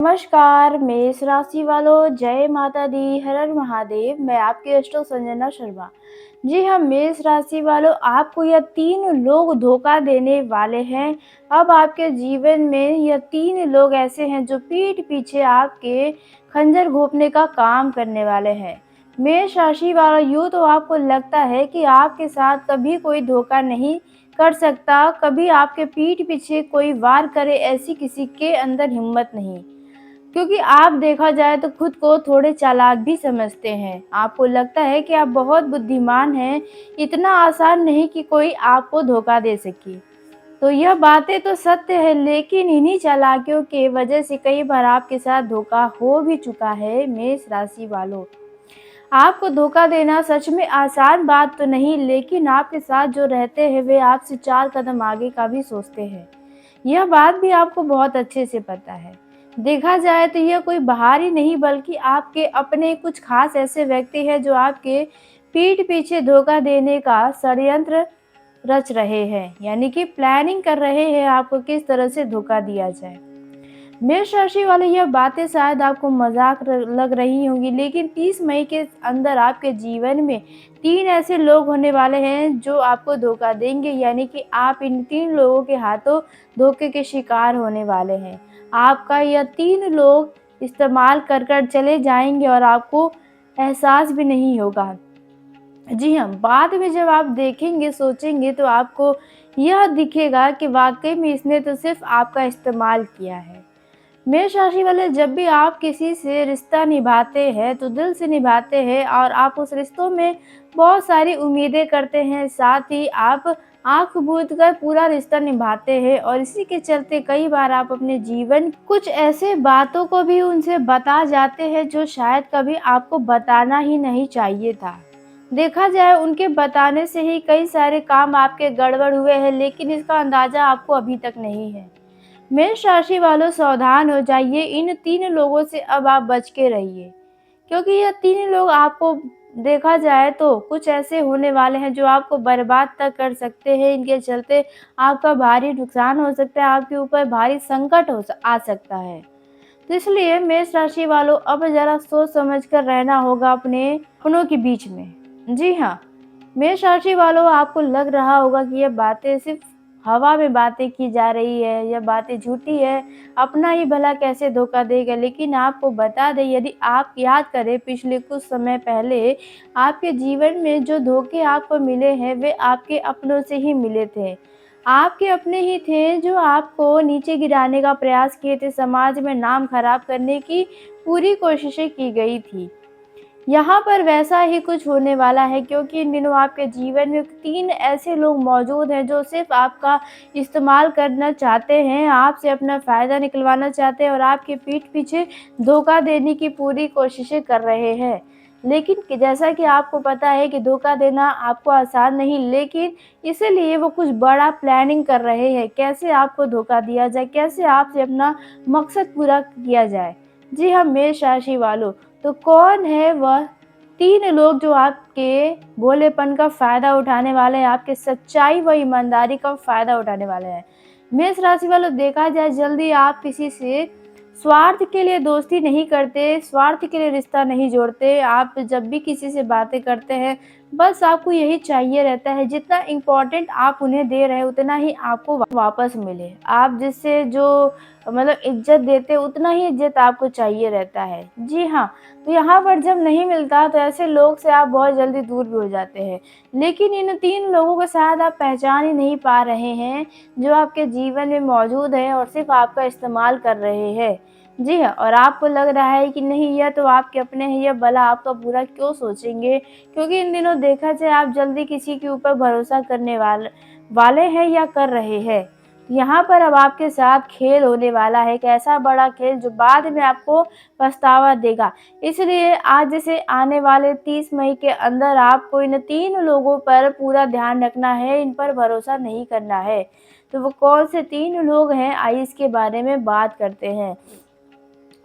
नमस्कार, मेष राशि वालों, जय माता दी, हर हर महादेव। मैं आपकी अष्टो संजना शर्मा। जी हाँ, मेष राशि वालों, आपको यह 3 लोग धोखा देने वाले हैं। अब आपके जीवन में यह 3 लोग ऐसे हैं जो पीठ पीछे आपके खंजर घोंपने का काम करने वाले हैं। मेष राशि वालों, यूँ तो आपको लगता है कि आपके साथ कभी कोई धोखा नहीं कर सकता, कभी आपके पीठ पीछे कोई वार करे, ऐसी किसी के अंदर हिम्मत नहीं। क्योंकि आप देखा जाए तो खुद को थोड़े चालाक भी समझते हैं। आपको लगता है कि आप बहुत बुद्धिमान हैं, इतना आसान नहीं कि कोई आपको धोखा दे सके। तो यह बातें तो सत्य है, लेकिन इन्हीं चालाकियों के वजह से कई बार आपके साथ धोखा हो भी चुका है। मेष राशि वालों, आपको धोखा देना सच में आसान बात तो नहीं, लेकिन आपके साथ जो रहते हैं वे आपसे 4 कदम आगे का भी सोचते हैं। यह बात भी आपको बहुत अच्छे से पता है। देखा जाए तो यह कोई बाहरी नहीं, बल्कि आपके अपने कुछ खास ऐसे व्यक्ति हैं जो आपके पीठ पीछे धोखा देने का षड्यंत्र रच रहे हैं, यानी कि प्लानिंग कर रहे हैं आपको किस तरह से धोखा दिया जाए। मेष राशि वाले, यह बातें शायद आपको मजाक लग रही होंगी, लेकिन 30 मई के अंदर आपके जीवन में 3 ऐसे लोग होने वाले हैं जो आपको धोखा देंगे, यानी कि आप इन 3 लोगों के हाथों धोखे के शिकार होने वाले हैं। आपका यह 3 लोग इस्तेमाल कर कर चले जाएंगे और आपको एहसास भी नहीं होगा। जी हाँ, बाद में जब आप देखेंगे, सोचेंगे तो आपको यह दिखेगा कि वाकई में इसने तो सिर्फ आपका इस्तेमाल किया है। मेष राशि वाले, जब भी आप किसी से रिश्ता निभाते हैं तो दिल से निभाते हैं और आप उस रिश्तों में बहुत सारी उम्मीदें करते हैं, साथ ही आप आंख बूंद कर पूरा रिश्ता निभाते हैं और इसी के चलते कई बार आप अपने जीवन कुछ ऐसे बातों को भी उनसे बता जाते हैं जो शायद कभी आपको बताना ही नहीं चाहिए था। देखा जाए उनके बताने से ही कई सारे काम आपके गड़बड़ हुए हैं, लेकिन इसका अंदाजा आपको अभी तक नहीं है। मेष राशि वालों, सावधान हो जाइए, इन 3 लोगों से अब आप बच के रहिए, क्योंकि ये 3 लोग आपको देखा जाए तो कुछ ऐसे होने वाले हैं जो आपको बर्बाद तक कर सकते हैं। इनके चलते आपका भारी नुकसान हो सकता है, आपके ऊपर भारी संकट आ सकता है। तो इसलिए मेष राशि वालों, अब जरा सोच समझ कर रहना होगा अपनों के बीच में। जी हाँ, मेष राशि वालों, आपको लग रहा होगा कि ये बातें सिर्फ हवा में बातें की जा रही है, यह बातें झूठी है, अपना ही भला कैसे धोखा देगा। लेकिन आपको बता दें, यदि आप याद करें पिछले कुछ समय पहले आपके जीवन में जो धोखे आपको मिले हैं वे आपके अपनों से ही मिले थे। आपके अपने ही थे जो आपको नीचे गिराने का प्रयास किए थे, समाज में नाम खराब करने की पूरी कोशिशें की गई थी। यहाँ पर वैसा ही कुछ होने वाला है, क्योंकि इन दिनों आपके जीवन में 3 ऐसे लोग मौजूद हैं जो सिर्फ़ आपका इस्तेमाल करना चाहते हैं, आपसे अपना फ़ायदा निकलवाना चाहते हैं और आपके पीठ पीछे धोखा देने की पूरी कोशिशें कर रहे हैं। लेकिन कि जैसा कि आपको पता है कि धोखा देना आपको आसान नहीं, लेकिन इसीलिए वो कुछ बड़ा प्लानिंग कर रहे हैं, कैसे आपको धोखा दिया जाए, कैसे आपसे अपना मकसद पूरा किया जाए। जी हाँ, मेष राशि वालों, तो कौन है वह 3 लोग जो आपके भोलेपन का फ़ायदा उठाने वाले हैं, आपके सच्चाई व ईमानदारी का फ़ायदा उठाने वाले हैं? मेष राशि वालों, देखा जाए जल्दी आप किसी से स्वार्थ के लिए दोस्ती नहीं करते, स्वार्थ के लिए रिश्ता नहीं जोड़ते। आप जब भी किसी से बातें करते हैं, बस आपको यही चाहिए रहता है, जितना इम्पोर्टेंट आप उन्हें दे रहे हैं, उतना ही आपको वापस मिले। आप जिससे जो मतलब इज़्ज़त देते हैं, उतना ही इज़्ज़त आपको चाहिए रहता है। जी हाँ, तो यहाँ पर जब नहीं मिलता तो ऐसे लोग से आप बहुत जल्दी दूर भी हो जाते हैं। लेकिन इन 3 लोगों को शायद आप पहचान ही नहीं पा रहे हैं, जो आपके जीवन में मौजूद हैं और सिर्फ़ आपका इस्तेमाल कर रहे हैं। जी हाँ, और आपको लग रहा है कि नहीं, यह तो आपके अपने हैं, यह भला आपका बुरा क्यों सोचेंगे? क्योंकि इन दिनों देखा जाए आप जल्दी किसी के ऊपर भरोसा करने वाले हैं या कर रहे हैं। यहाँ पर अब आपके साथ खेल होने वाला है, एक ऐसा बड़ा खेल जो बाद में आपको पछतावा देगा। इसलिए आज से आने वाले 30 मई के अंदर आपको इन 3 लोगों पर पूरा ध्यान रखना है, इन पर भरोसा नहीं करना है। तो वो कौन से 3 लोग हैं, आइए इसके बारे में बात करते हैं।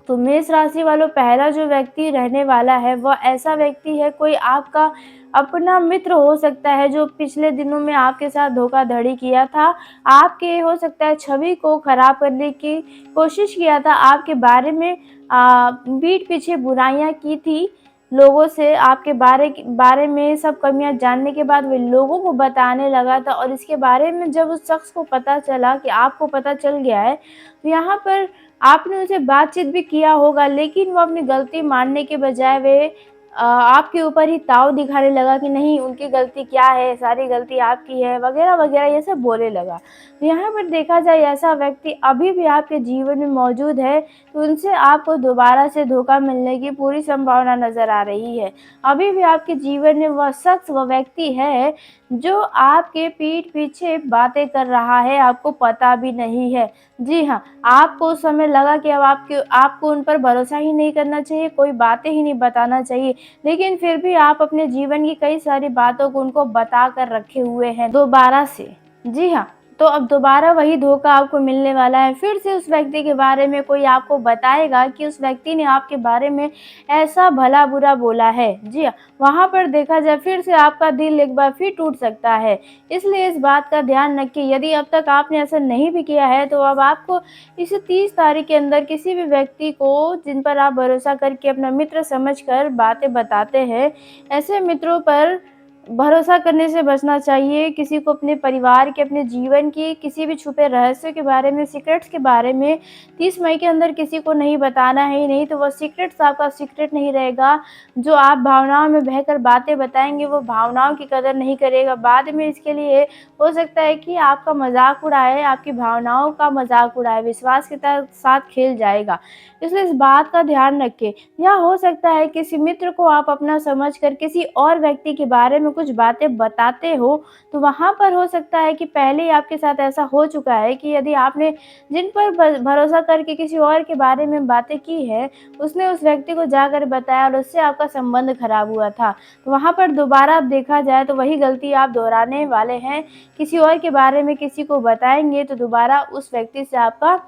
तो मेष राशि वालों, पहला जो व्यक्ति रहने वाला है वह ऐसा व्यक्ति है, कोई आपका अपना मित्र हो सकता है जो पिछले दिनों में आपके साथ धोखाधड़ी किया था, आपके हो सकता है छवि को खराब करने की कोशिश किया था, आपके बारे में पीठ पीछे बुराइयाँ की थी, लोगों से आपके बारे में सब कमियाँ जानने के बाद वे लोगों को बताने लगा था और इसके बारे में जब उस शख्स को पता चला कि आपको पता चल गया है, तो यहाँ पर आपने उनसे बातचीत भी किया होगा, लेकिन वो अपनी गलती मानने के बजाय वे आपके ऊपर ही ताव दिखाने लगा कि नहीं उनकी गलती क्या है, सारी गलती आपकी है वगैरह-वगैरह ये सब बोलने लगा। तो यहाँ पर देखा जाए ऐसा व्यक्ति अभी भी आपके जीवन में मौजूद है, तो उनसे आपको दोबारा से धोखा मिलने की पूरी संभावना नज़र आ रही है। अभी भी आपके जीवन में वह शख्स, वह व्यक्ति है, जो आपके पीठ पीछे बातें कर रहा है, आपको पता भी नहीं है। जी हाँ, आपको उस समय लगा कि अब आपको उन पर भरोसा ही नहीं करना चाहिए, कोई बातें ही नहीं बताना चाहिए, लेकिन फिर भी आप अपने जीवन की कई सारी बातों को उनको बता कर रखे हुए हैं दोबारा से। जी हाँ, तो अब दोबारा वही धोखा आपको मिलने वाला है। फिर से उस व्यक्ति के बारे में कोई आपको बताएगा कि उस व्यक्ति ने आपके बारे में ऐसा भला-बुरा बोला है। जी हाँ, वहाँ पर देखा जाए फिर से आपका दिल एक बार फिर टूट सकता है। इसलिए इस बात का ध्यान रखिए, यदि अब तक आपने ऐसा नहीं भी किया है, तो अब आपको इस 30 तारीख के अंदर किसी भी व्यक्ति को जिन पर आप भरोसा करके अपना मित्र समझकर बातें बताते हैं, ऐसे मित्रों पर भरोसा करने से बचना चाहिए। किसी को अपने परिवार के, अपने जीवन की किसी भी छुपे रहस्यों के बारे में, सीक्रेट्स के बारे में 30 मई के अंदर किसी को नहीं बताना है ही नहीं, तो वो सीक्रेट्स आपका सीक्रेट नहीं रहेगा। जो आप भावनाओं में बहकर बातें बताएँगे, वो भावनाओं की कदर नहीं करेगा। बाद में इसके लिए हो सकता है कि आपका मज़ाक उड़ाए, आपकी भावनाओं का मज़ाक उड़ाए, विश्वास के साथ खेल जाएगा। इसलिए इस बात का ध्यान रखें। या हो सकता है किसी मित्र को आप अपना समझकर किसी और व्यक्ति के बारे में कुछ बातें बताते हो, तो वहाँ पर हो सकता है कि पहले ही आपके साथ ऐसा हो चुका है कि यदि आपने जिन पर भरोसा करके किसी और के बारे में बातें की है, उसने उस व्यक्ति को जाकर बताया और उससे आपका संबंध खराब हुआ था। तो वहाँ पर दोबारा अब देखा जाए तो वही गलती आप दोहराने वाले हैं। किसी और के बारे में किसी को बताएँगे तो दोबारा उस व्यक्ति से आपका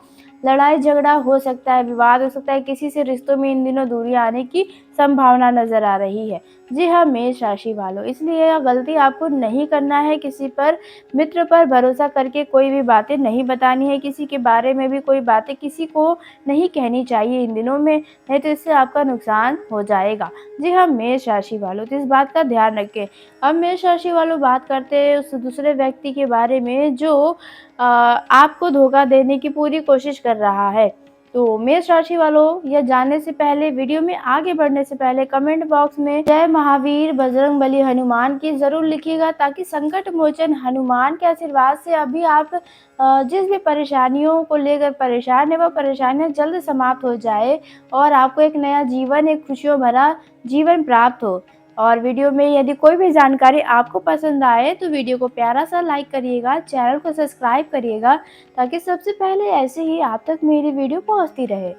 लड़ाई झगड़ा हो सकता है, विवाद हो सकता है, किसी से रिश्तों में इन दिनों दूरियां आने की संभावना नज़र आ रही है। जी हाँ, मेष राशि वालों, इसलिए यह गलती आपको नहीं करना है, किसी पर मित्र पर भरोसा करके कोई भी बातें नहीं बतानी है, किसी के बारे में भी कोई बातें किसी को नहीं कहनी चाहिए इन दिनों में, नहीं तो इससे आपका नुकसान हो जाएगा। जी हाँ, मेष राशि वालों, तो इस बात का ध्यान रखें। अब मेष राशि वालों बात करते हैं उस दूसरे व्यक्ति के बारे में जो आपको धोखा देने की पूरी कोशिश कर रहा है। तो मेष राशि वालों, यह जानने से पहले, वीडियो में आगे बढ़ने से पहले कमेंट बॉक्स में जय महावीर बजरंगबली हनुमान की ज़रूर लिखिएगा, ताकि संकट मोचन हनुमान के आशीर्वाद से अभी आप जिस भी परेशानियों को लेकर परेशान है, वह परेशानियाँ जल्द समाप्त हो जाए और आपको एक नया जीवन, एक खुशियों भरा जीवन प्राप्त हो। और वीडियो में यदि कोई भी जानकारी आपको पसंद आए तो वीडियो को प्यारा सा लाइक करिएगा, चैनल को सब्सक्राइब करिएगा, ताकि सबसे पहले ऐसे ही आप तक मेरी वीडियो पहुंचती रहे।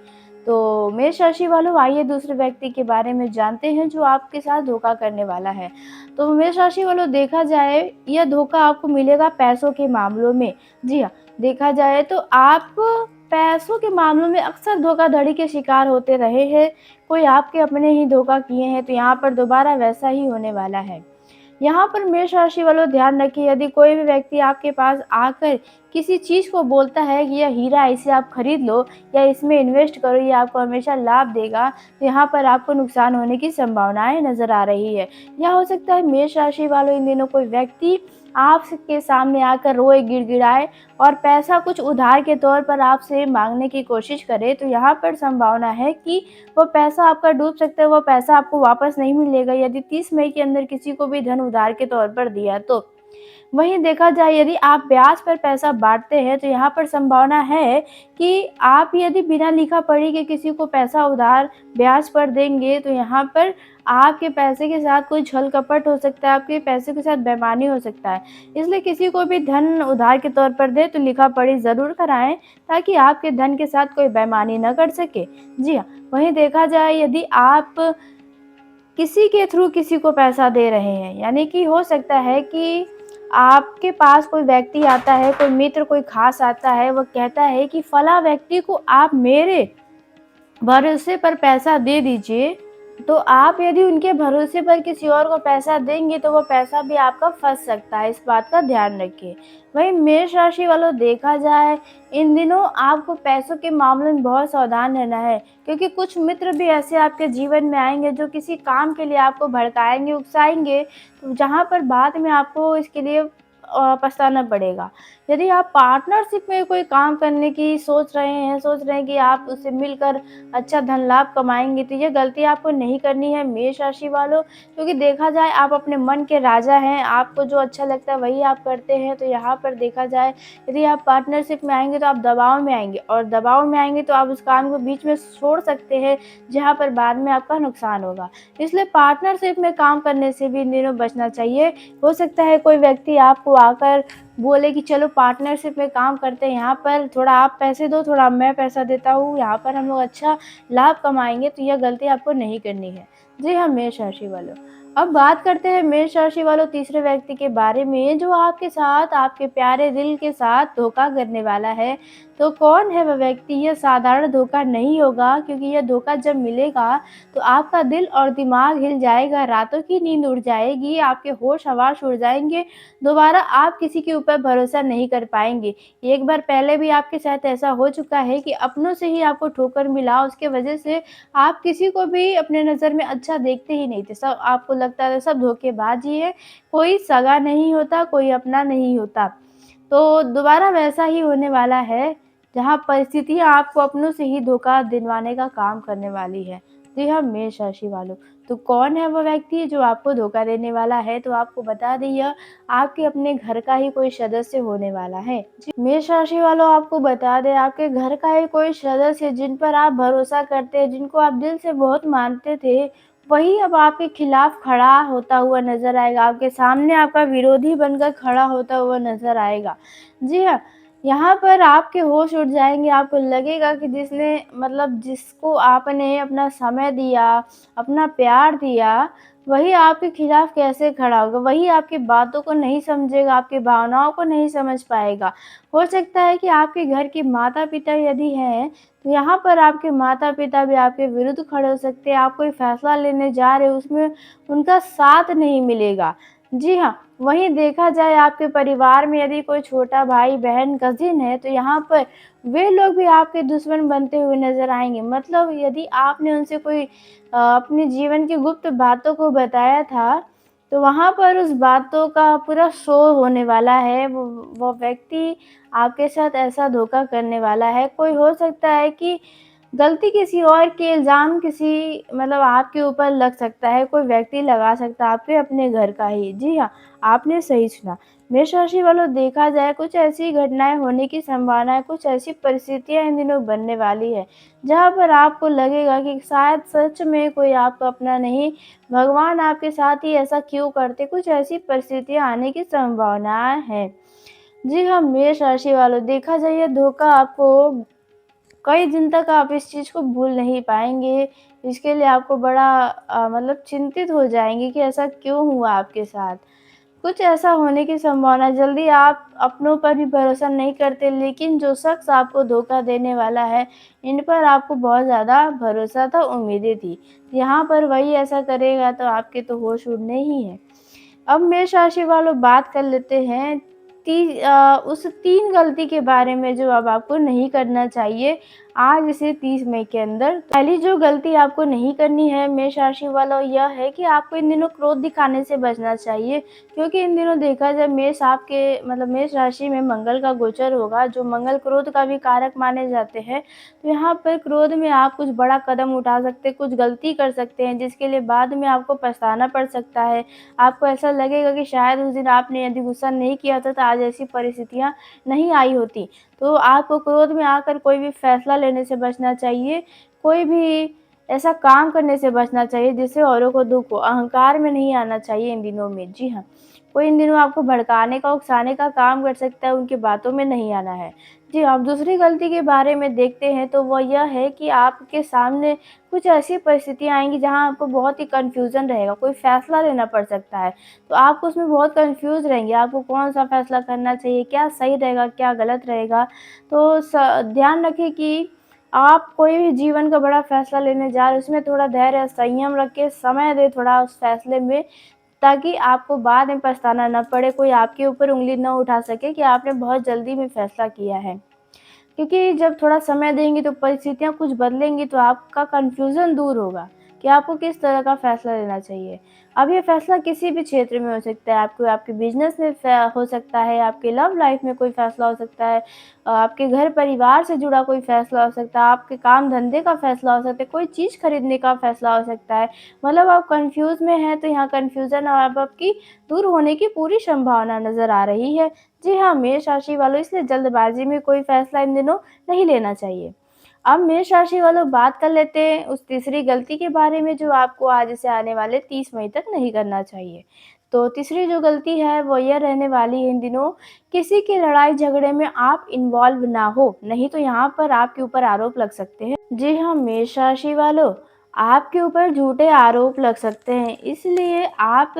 तो मेष राशि वालों, आइए दूसरे व्यक्ति के बारे में जानते हैं जो आपके साथ धोखा करने वाला है। तो मेष राशि वालों, देखा जाए यह धोखा आपको मिलेगा पैसों के मामलों में। जी हाँ, देखा जाए तो आप पैसों के मामलों में अक्सर धोखाधड़ी के शिकार होते रहे हैं। कोई आपके अपने ही धोखा किए हैं, तो यहाँ पर दोबारा वैसा ही होने वाला है। यहाँ पर मेष राशि वालों ध्यान रखिए, यदि कोई भी व्यक्ति आपके पास आकर किसी चीज़ को बोलता है कि यह हीरा है, इसे आप खरीद लो या इसमें इन्वेस्ट करो, ये आपको हमेशा लाभ देगा, तो यहाँ पर आपको नुकसान होने की संभावनाएं नज़र आ रही है। या हो सकता है मेष राशि वालों, इन दिनों कोई व्यक्ति आपके सामने आकर रोए, गिड़गिड़ाए और पैसा कुछ उधार के तौर पर आपसे मांगने की कोशिश करे, तो यहाँ पर संभावना है कि वो पैसा आपका डूब सकता है, वो पैसा आपको वापस नहीं मिलेगा यदि 30 मई के अंदर किसी को भी धन उधार के तौर पर दिया तो। वहीं देखा जाए यदि आप ब्याज पर पैसा बाँटते हैं, तो यहाँ पर संभावना है कि आप यदि बिना लिखा-पढ़ी के किसी को पैसा उधार ब्याज पर देंगे, तो यहाँ पर आपके पैसे के साथ कोई छल-कपट हो सकता है, आपके पैसे के साथ बेईमानी हो सकता है। इसलिए किसी को भी धन उधार के तौर पर दें, तो लिखा-पढ़ी ज़रूर कराएँ, ताकि आपके धन के साथ कोई बेईमानी ना कर सके। जी हाँ, वहीं देखा जाए यदि आप किसी के थ्रू किसी को पैसा दे रहे हैं, यानी कि हो सकता है कि आपके पास कोई व्यक्ति आता है, कोई मित्र, कोई ख़ास आता है, वो कहता है कि फलाँ व्यक्ति को आप मेरे भरोसे पर पैसा दे दीजिए, तो आप यदि उनके भरोसे पर किसी और को पैसा देंगे तो वो पैसा भी आपका फँस सकता है, इस बात का ध्यान रखिए। वहीं मेष राशि वालों देखा जाए, इन दिनों आपको पैसों के मामले में बहुत सावधान रहना है, क्योंकि कुछ मित्र भी ऐसे आपके जीवन में आएँगे जो किसी काम के लिए आपको भड़काएँगे, उकसाएँगे, तो जहाँ पर बाद में आपको इसके लिए पछताना पड़ेगा। यदि आप पार्टनरशिप में कोई काम करने की सोच रहे हैं कि आप उससे मिलकर अच्छा धन लाभ कमाएँगे, तो ये गलती आपको नहीं करनी है मेष राशि वालों, क्योंकि देखा जाए आप अपने मन के राजा हैं, आपको जो अच्छा लगता है वही आप करते हैं। तो यहाँ पर देखा जाए, यदि आप पार्टनरशिप में आएँगे तो आप दबाव में आएँगे, और दबाव में आएँगे तो आप उस काम को बीच में छोड़ सकते हैं, जहाँ पर बाद में आपका नुकसान होगा। इसलिए पार्टनरशिप में काम करने से भी इन दिनों बचना चाहिए। हो सकता है कोई व्यक्ति आपको आकर बोले कि चलो पार्टनरशिप में काम करते हैं, यहाँ पर थोड़ा आप पैसे दो, थोड़ा मैं पैसा देता हूँ, यहाँ पर हम लोग अच्छा लाभ कमाएँगे, तो यह गलती आपको नहीं करनी है। जी हाँ, मेष राशि वालों। अब बात करते हैं मेष राशि वालों तीसरे व्यक्ति के बारे में, जो आपके साथ आपके प्यारे दिल के साथ धोखा करने वाला है। तो कौन है वह व्यक्ति? यह साधारण धोखा नहीं होगा, क्योंकि यह धोखा जब मिलेगा तो आपका दिल और दिमाग हिल जाएगा, रातों की नींद उड़ जाएगी, आपके होश-हवास उड़ जाएँगे, दोबारा आप किसी के ऊपर भरोसा नहीं कर पाएँगे। एक बार पहले भी आपके साथ ऐसा हो चुका है कि अपनों से ही आपको ठोकर मिला, उसके वजह से आप किसी को भी अपने नज़र में अच्छा देखते ही नहीं थे। सब आपको लगता था सब धोखेबाज ही है, कोई सगा नहीं होता, कोई अपना नहीं होता। तो दोबारा वैसा ही होने वाला है, जहाँ परिस्थितियाँ आपको अपनों से ही धोखा दिलवाने का काम करने वाली है। जी हाँ, मेष राशि वालों। तो कौन है वो व्यक्ति जो आपको धोखा देने वाला है? तो आपको बता दें, यह आपके अपने घर का ही कोई सदस्य होने वाला है। जी, मेष राशि वालों, आपको बता दें, आपके घर का ही कोई सदस्य जिन पर आप भरोसा करते हैं, जिनको आप दिल से बहुत मानते थे, वही अब आपके खिलाफ खड़ा होता हुआ नज़र आएगा, आपके सामने आपका विरोधी बनकर खड़ा होता हुआ नज़र आएगा। जी हाँ, यहाँ पर आपके होश उड़ जाएँगे, आपको लगेगा कि जिसको आपने अपना समय दिया, अपना प्यार दिया, वही आपके खिलाफ कैसे खड़ा होगा, वही आपकी बातों को नहीं समझेगा, आपकी भावनाओं को नहीं समझ पाएगा। हो सकता है कि आपके घर के माता-पिता यदि हैं, तो यहाँ पर आपके माता-पिता भी आपके विरुद्ध खड़े हो सकते हैं, आप कोई फैसला लेने जा रहे हो, उसमें उनका साथ नहीं मिलेगा। जी हाँ, वहीं देखा जाए आपके परिवार में यदि कोई छोटा भाई-बहन, कज़िन है, तो यहाँ पर वे लोग भी आपके दुश्मन बनते हुए नज़र आएँगे। मतलब यदि आपने उनसे कोई अपने जीवन की गुप्त बातों को बताया था, तो वहाँ पर उस बातों का पूरा शोर होने वाला है। वो व्यक्ति आपके साथ ऐसा धोखा करने वाला है। कोई हो सकता है कि गलती किसी और की, इल्ज़ाम किसी आपके ऊपर लग सकता है, कोई व्यक्ति लगा सकता है आपके अपने घर का ही। जी हाँ, आपने सही सुना। मेष राशि वालों, देखा जाए कुछ ऐसी घटनाएँ होने की संभावना है, कुछ ऐसी परिस्थितियाँ इन दिनों बनने वाली है, जहाँ पर आपको लगेगा कि शायद सच में कोई आपका अपना नहीं, भगवान आपके साथ ही ऐसा क्यों करते? कुछ ऐसी परिस्थितियाँ आने की संभावना है। जी हाँ, मेष राशि वालों, देखा जाए ये धोखा आपको कई दिन तक आप इस चीज़ को भूल नहीं पाएँगे। इसके लिए आपको बड़ा चिंतित हो जाएँगे कि ऐसा क्यों हुआ आपके साथ। कुछ ऐसा होने की संभावना, जल्दी आप अपनों पर भी भरोसा नहीं करते, लेकिन जो शख्स आपको धोखा देने वाला है, इन पर आपको बहुत ज़्यादा भरोसा था, उम्मीदें थी। यहाँ पर वही ऐसा करेगा तो आपके तो होश उड़ने ही हैं। अब मेष राशि वालों, बात कर लेते हैं उस 3 गलती के बारे में जो अब आपको नहीं करना चाहिए आज से 30 मई के अंदर। पहली जो गलती आपको नहीं करनी है मेष राशि वालों, यह है कि आपको इन दिनों क्रोध दिखाने से बचना चाहिए, क्योंकि इन दिनों देखा जाए मेष राशि में मंगल का गोचर होगा, जो मंगल क्रोध का भी कारक माने जाते हैं। तो यहाँ पर क्रोध में आप कुछ बड़ा कदम उठा सकते हैं, कुछ गलती कर सकते हैं, जिसके लिए बाद में आपको पछताना पड़ सकता है। आपको ऐसा लगेगा कि शायद उस दिन आपने यदि गुस्सा नहीं किया होता तो आज ऐसी परिस्थितियाँ नहीं आई होती। तो आपको क्रोध में आकर कोई भी फैसला लेने से बचना चाहिए, कोई भी ऐसा काम करने से बचना चाहिए जिससे औरों को दुःख हो। अहंकार में नहीं आना चाहिए इन दिनों में। जी हाँ, कोई इन दिनों आपको भड़काने का, उकसाने का काम कर सकता है, उनकी बातों में नहीं आना है। जी हाँ, अब दूसरी गलती के बारे में देखते हैं, तो वो यह है कि आपके सामने कुछ ऐसी परिस्थितियाँ आएँगी जहाँ आपको बहुत ही कन्फ्यूज़न रहेगा, कोई फ़ैसला लेना पड़ सकता है। तो आप उसमें बहुत कन्फ्यूज़ रहेंगे, आपको कौन-सा फ़ैसला करना चाहिए, क्या सही रहेगा, क्या गलत रहेगा। तो ध्यान रखें कि आप कोई भी जीवन का बड़ा फैसला लेने जा रहे हैं, उसमें थोड़ा धैर्य, संयम रख के समय दें थोड़ा उस फैसले में, ताकि आपको बाद में पछताना ना पड़े, कोई आपके ऊपर उँगली ना उठा सके कि आपने बहुत जल्दी में फैसला किया है। क्योंकि जब थोड़ा समय देंगी तो परिस्थितियाँ कुछ बदलेंगी तो आपका कन्फ्यूज़न दूर होगा कि आपको किस तरह का फ़ैसला लेना चाहिए। अब ये फ़ैसला किसी भी क्षेत्र में हो सकता है, आपको आपके बिज़नेस में हो सकता है, आपके लव लाइफ़ में कोई फ़ैसला हो सकता है, आपके घर परिवार से जुड़ा कोई फ़ैसला हो सकता है, आपके काम-धंधे का फ़ैसला हो सकता है, कोई चीज़ खरीदने का फ़ैसला हो सकता है। मतलब आप कन्फ्यूज़ में हैं तो यहाँ कन्फ्यूज़न अब आपकी दूर होने की पूरी संभावना नज़र आ रही है। जी हाँ, मेष राशि वालों इसलिए जल्दबाज़ी में कोई फ़ैसला इन दिनों नहीं लेना चाहिए। अब मेष राशि वालों बात कर लेते हैं उस तीसरी गलती के बारे में जो आपको आज से आने वाले 30 मई तक नहीं करना चाहिए। तो तीसरी जो गलती है वो यह रहने वाली है इन दिनों किसी की लड़ाई झगड़े में आप इन्वॉल्व ना हो, नहीं तो यहाँ पर आपके ऊपर आरोप लग सकते हैं। जी हाँ, मेष राशि वालों आपके ऊपर झूठे आरोप लग सकते हैं, इसलिए आप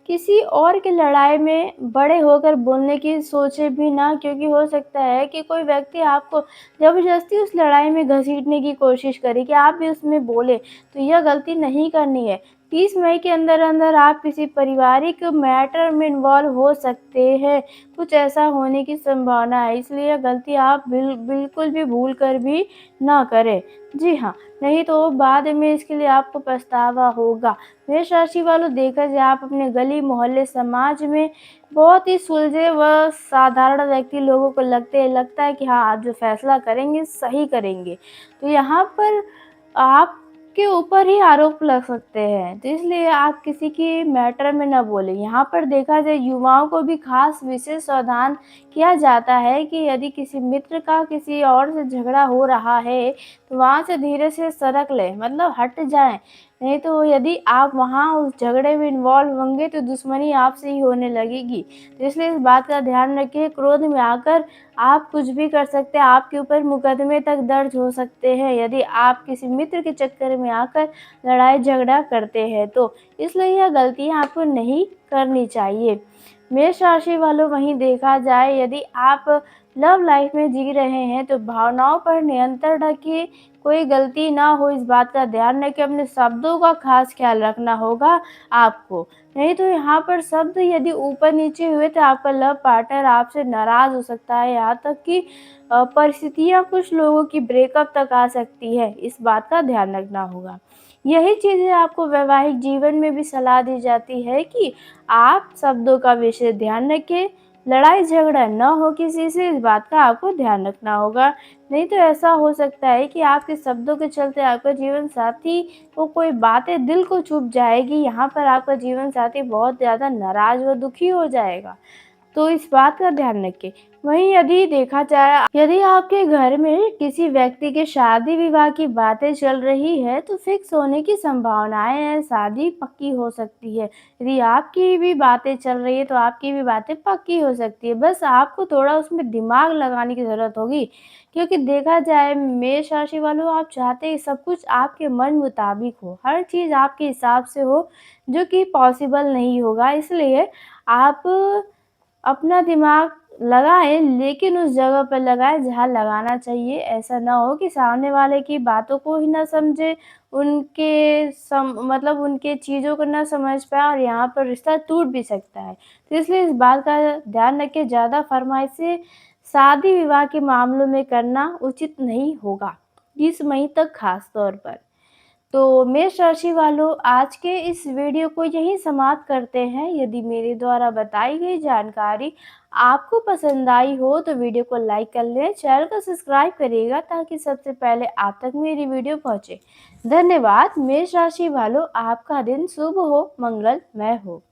किसी और की लड़ाई में बड़े होकर बोलने की सोचे भी ना, क्योंकि हो सकता है कि कोई व्यक्ति आपको ज़बरदस्ती उस लड़ाई में घसीटने की कोशिश करे कि आप भी उसमें बोले, तो यह गलती नहीं करनी है। 30 मई के अंदर-अंदर आप किसी पारिवारिक मैटर में इन्वॉल्व हो सकते हैं, कुछ ऐसा होने की संभावना है, इसलिए यह गलती आप बिल्कुल भी भूल कर भी ना करें। जी हाँ, नहीं तो बाद में इसके लिए आपको पछतावा होगा। मेष राशि वालों देखा जाए आप अपने गली मोहल्ले समाज में बहुत ही सुलझे व साधारण व्यक्ति लोगों को लगता है कि हाँ आप जो फैसला करेंगे सही करेंगे, तो यहाँ पर आपके ऊपर ही आरोप लग सकते हैं, तो इसलिए आप किसी की मैटर में न बोलें। यहाँ पर देखा जाए युवाओं को भी खास विशेष सावधान किया जाता है कि यदि किसी मित्र का किसी और से झगड़ा हो रहा है तो वहाँ से धीरे से सरक लें, मतलब हट जाएँ। नहीं तो यदि आप वहाँ उस झगड़े में इन्वॉल्व होंगे तो दुश्मनी आपसे ही होने लगेगी। तो इसलिए इस बात का ध्यान रखिए, क्रोध में आकर आप कुछ भी कर सकते हैं, आपके ऊपर मुकदमे तक दर्ज हो सकते हैं यदि आप किसी मित्र के चक्कर में आकर लड़ाई झगड़ा करते हैं तो। इसलिए यह गलतियाँ आपको नहीं करनी चाहिए। मेष राशि वालों वहीं देखा जाए यदि आप लव लाइफ में जी रहे हैं तो भावनाओं पर नियंत्रण रखिए, कोई गलती ना हो इस बात का ध्यान रखें, अपने शब्दों का खास ख्याल रखना होगा आपको। नहीं तो यहाँ पर शब्द यदि ऊपर नीचे हुए तो आपका लव पार्टनर आपसे नाराज़ हो सकता है, यहाँ तक कि परिस्थितियाँ कुछ लोगों की ब्रेकअप तक आ सकती है, इस बात का ध्यान रखना होगा। यही चीज़ें आपको वैवाहिक जीवन में भी सलाह दी जाती है कि आप शब्दों का विशेष ध्यान रखें, लड़ाई झगड़ा ना हो किसी से, इस बात का आपको ध्यान रखना होगा। नहीं तो ऐसा हो सकता है कि आपके शब्दों के चलते आपका जीवन साथी को कोई बातें दिल को छू जाएगी, यहाँ पर आपका जीवन साथी बहुत ज़्यादा नाराज़ व दुखी हो जाएगा। तो इस बात का ध्यान रखें। वहीं यदि देखा जाए यदि आपके घर में किसी व्यक्ति के शादी-विवाह की बातें चल रही है तो फिक्स होने की संभावनाएँ हैं, शादी पक्की हो सकती है। यदि आपकी भी बातें चल रही है तो आपकी भी बातें पक्की हो सकती है। बस आपको थोड़ा उसमें दिमाग लगाने की ज़रूरत होगी, क्योंकि देखा जाए मेष राशि वालों आप चाहते हैं सब कुछ आपके मन मुताबिक हो, हर चीज़ आपके हिसाब से हो, जो कि पॉसिबल नहीं होगा। इसलिए आप अपना दिमाग लगाएँ, लेकिन उस जगह पर लगाएँ जहाँ लगाना चाहिए। ऐसा ना हो कि सामने वाले की बातों को ही ना समझे, उनके मतलब उनके चीज़ों को ना समझ पाएँ और यहाँ पर रिश्ता टूट भी सकता है। तो इसलिए इस बात का ध्यान रखें, ज़्यादा फ़रमाइशें शादी-विवाह के मामलों में करना उचित नहीं होगा, 30 मई तक ख़ास तौर पर। तो मेष राशि वालों आज के इस वीडियो को यहीं समाप्त करते हैं। यदि मेरे द्वारा बताई गई जानकारी आपको पसंद आई हो तो वीडियो को लाइक कर लें, चैनल को सब्सक्राइब करिएगा ताकि सबसे पहले आप तक मेरी वीडियो पहुंचे। धन्यवाद। मेष राशि वालों आपका दिन शुभ हो, मंगलमय हो।